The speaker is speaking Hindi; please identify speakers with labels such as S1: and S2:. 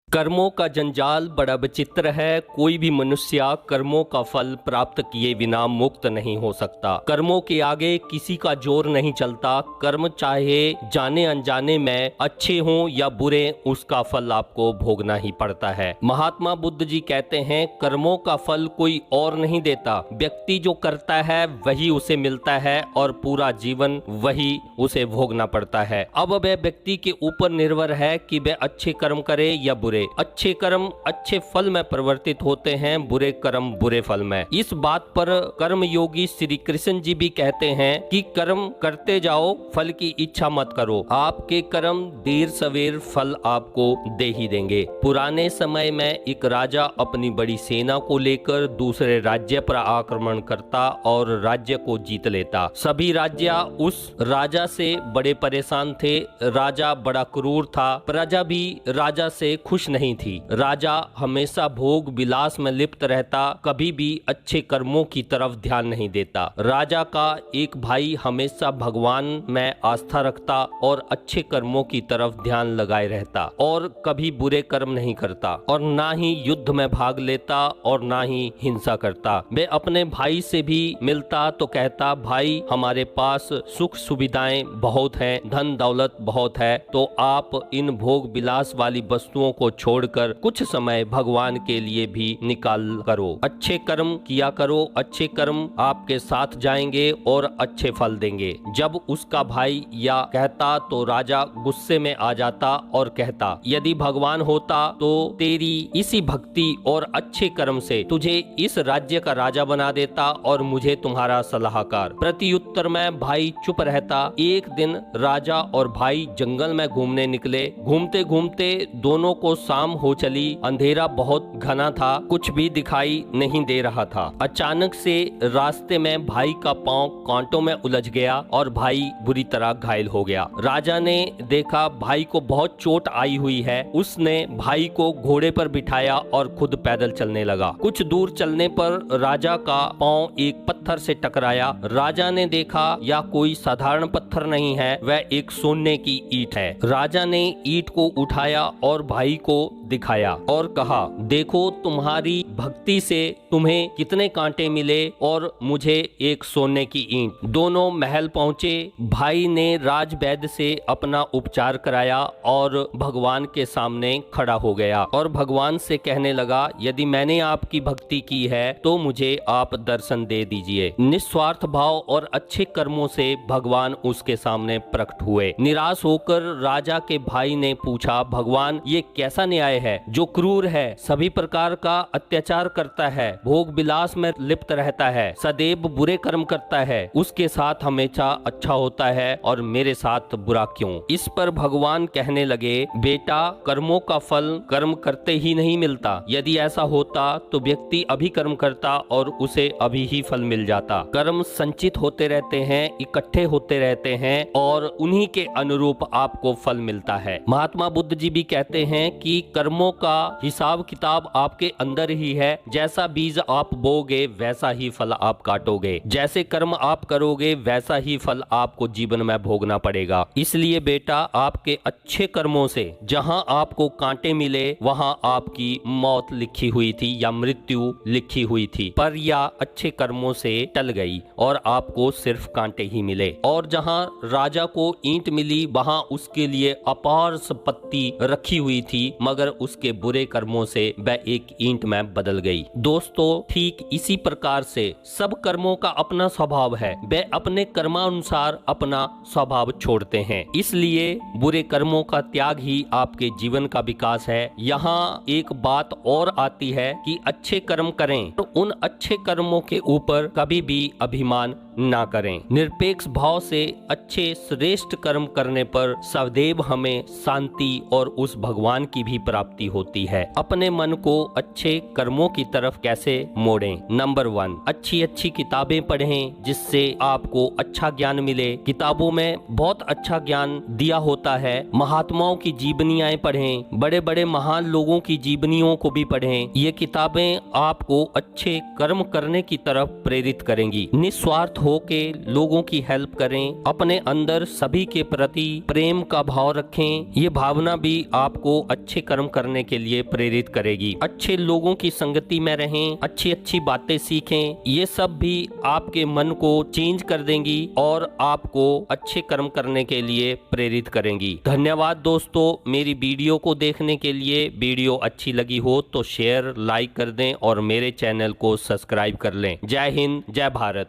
S1: कर्मों का जंजाल बड़ा विचित्र है। कोई भी मनुष्य कर्मों का फल प्राप्त किए बिना मुक्त नहीं हो सकता। कर्मों के आगे किसी का जोर नहीं चलता। कर्म चाहे जाने अनजाने में अच्छे हों या बुरे, उसका फल आपको भोगना ही पड़ता है। महात्मा बुद्ध जी कहते हैं, कर्मों का फल कोई और नहीं देता, व्यक्ति जो करता है वही उसे मिलता है और पूरा जीवन वही उसे भोगना पड़ता है। अब वह व्यक्ति के ऊपर निर्भर है कि वह अच्छे कर्म करे या बुरे। अच्छे कर्म अच्छे फल में परिवर्तित होते हैं, बुरे कर्म बुरे फल में। इस बात पर कर्म योगी श्री कृष्ण जी भी कहते हैं कि कर्म करते जाओ, फल की इच्छा मत करो। आपके कर्म देर सवेर फल आपको दे ही देंगे। पुराने समय में एक राजा अपनी बड़ी सेना को लेकर दूसरे राज्य पर आक्रमण करता और राज्य को जीत लेता। सभी राज्य उस राजा से बड़े परेशान थे। राजा बड़ा क्रूर था, प्रजा भी राजा से खुश नहीं थी। राजा हमेशा भोग विलास में लिप्त रहता, कभी भी अच्छे कर्मों की तरफ ध्यान नहीं देता। राजा का एक भाई हमेशा भगवान में आस्था रखता और अच्छे कर्मों की तरफ ध्यान लगाए रहता और कभी बुरे कर्म नहीं करता और ना ही युद्ध में भाग लेता और ना ही हिंसा करता। वे अपने भाई से भी मिलता तो कहता, भाई हमारे पास सुख सुविधाएं बहुत हैं, धन दौलत बहुत है, तो आप इन भोग विलास वाली वस्तुओं को छोड़कर कुछ समय भगवान के लिए भी निकाल करो। अच्छे कर्म किया करो, अच्छे कर्म आपके साथ जाएंगे और अच्छे फल देंगे। जब उसका भाई या कहता तो राजा गुस्से में आ जाता और कहता, यदि भगवान होता तो तेरी इसी भक्ति और अच्छे कर्म से तुझे इस राज्य का राजा बना देता और मुझे तुम्हारा सलाहकार। प्रत्युत्तर में भाई चुप रहता। एक दिन राजा और भाई जंगल में घूमने निकले। घूमते घूमते दोनों को शाम हो चली। अंधेरा बहुत घना था, कुछ भी दिखाई नहीं दे रहा था। अचानक से रास्ते में भाई का पांव कांटों में उलझ गया और भाई बुरी तरह घायल हो गया। राजा ने देखा भाई को बहुत चोट आई हुई है। उसने भाई को घोड़े पर बिठाया और खुद पैदल चलने लगा। कुछ दूर चलने पर राजा का पांव एक पत्थर से टकराया। राजा ने देखा यह कोई साधारण पत्थर नहीं है, वह एक सोने की ईंट है। राजा ने ईंट को उठाया और भाई को दिखाया और कहा, देखो तुम्हारी भक्ति से तुम्हें कितने कांटे मिले और मुझे एक सोने की ईंट। दोनों महल पहुंचे। भाई ने राजवैद्य से अपना उपचार कराया और भगवान के सामने खड़ा हो गया और भगवान से कहने लगा, यदि मैंने आपकी भक्ति की है तो मुझे आप दर्शन दे दीजिए। निस्वार्थ भाव और अच्छे कर्मों से भगवान उसके सामने प्रकट हुए। निराश होकर राजा के भाई ने पूछा, भगवान ये कैसा न्याय है जो क्रूर है, सभी प्रकार का अत्याचार करता है, भोग विलास में लिप्त रहता है, सदैव बुरे कर्म करता है, उसके साथ हमेशा अच्छा होता है और मेरे साथ बुरा क्यों? इस पर भगवान कहने लगे, बेटा कर्मों का फल कर्म करते ही नहीं मिलता। यदि ऐसा होता तो व्यक्ति अभी कर्म करता और उसे अभी ही फल मिल जाता। कर्म संचित होते रहते हैं, इकट्ठे होते रहते हैं और उन्हीं के अनुरूप आपको फल मिलता है। महात्मा बुद्ध जी भी कहते हैं कि कर्मों का हिसाब किताब आपके अंदर ही है। जैसा बीज आप बोगे वैसा ही फल आप काटोगे। जैसे कर्म आप करोगे वैसा ही फल आपको जीवन में भोगना पड़ेगा। इसलिए बेटा आपके अच्छे कर्मों से जहां आपको कांटे मिले वहां आपकी मौत लिखी हुई थी या मृत्यु लिखी हुई थी, पर यह अच्छे कर्मों से टल गई और आपको सिर्फ कांटे ही मिले। और जहां राजा को ईंट मिली वहां उसके लिए अपार संपत्ति रखी हुई थी, मगर उसके बुरे कर्मों से वह एक ईंट में बदल गई। दोस्तों ठीक इसी प्रकार से सब कर्मों का अपना स्वभाव है, वे अपने कर्मानुसार अपना स्वभाव छोड़ते हैं। इसलिए बुरे कर्मों का त्याग ही आपके जीवन का विकास है। यहाँ एक बात और आती है कि अच्छे कर्म करें, तो उन अच्छे कर्मों के ऊपर कभी भी अभिमान ना करें। निरपेक्ष भाव से अच्छे श्रेष्ठ कर्म करने पर सदैव हमें शांति और उस भगवान की भी प्राप्ति होती है। अपने मन को अच्छे कर्मों की तरफ कैसे मोड़ें? नंबर 1, अच्छी अच्छी किताबें पढ़ें जिससे आपको अच्छा ज्ञान मिले। किताबों में बहुत अच्छा ज्ञान दिया होता है। महात्माओं की जीवनियां पढ़ें, बड़े बड़े महान लोगों की जीवनियों को भी पढ़ें। ये किताबें आपको अच्छे कर्म करने की तरफ प्रेरित करेंगी। निस्वार्थ होके लोगों की हेल्प करें। अपने अंदर सभी के प्रति प्रेम का भाव रखें। ये भावना भी आपको अच्छे कर्म करने के लिए प्रेरित करेगी। अच्छे लोगों की संगति में रहें, अच्छी अच्छी बातें सीखें, ये सब भी आपके मन को चेंज कर देंगी और आपको अच्छे कर्म करने के लिए प्रेरित करेंगी। धन्यवाद दोस्तों मेरी वीडियो को देखने के लिए। वीडियो अच्छी लगी हो तो शेयर लाइक कर दें और मेरे चैनल को सब्सक्राइब कर लें। जय हिंद, जय भारत।